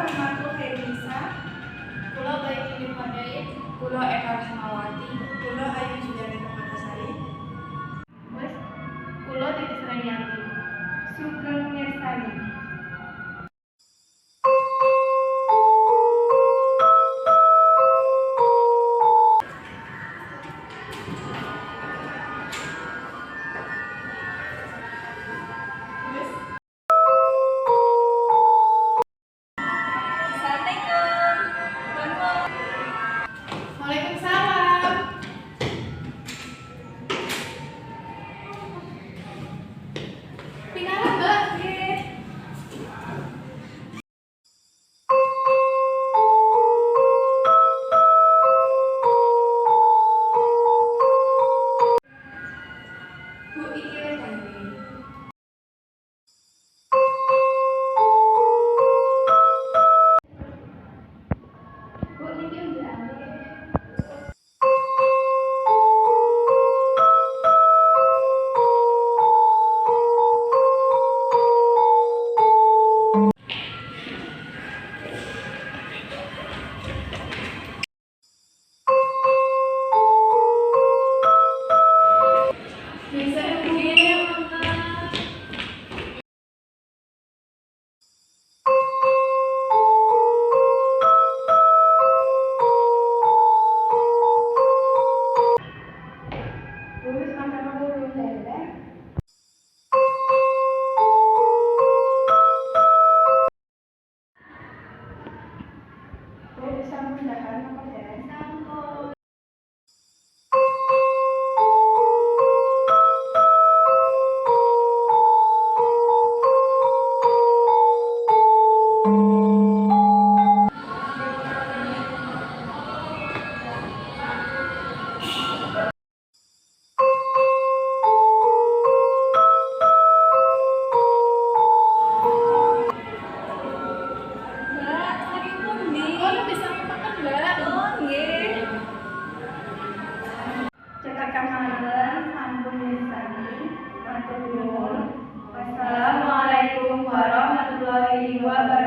Rahmatul Khairunisa. Kula Bayu Yuni Fadait. Kula Eka Rahmawati. Kula Ayu Juliani Permatasari. Wes kula Titi Sreniati. Sugeng Mirsani. Waalaikumsalam. Pinara Mbak. Bu iki wedane. Bu niki unjane. Bisa nggih, Mama. Bu wis makan apa belum saya? Bu bisa menggunakan apa saya? Sampun. Mbak, lagi pundi? Oh, bisa makan, Mbak. Oh, nggih. Cetakan manten sampun mirsani. Matur nuwun. Wassalamualaikum warahmatullahi wabarakatuh.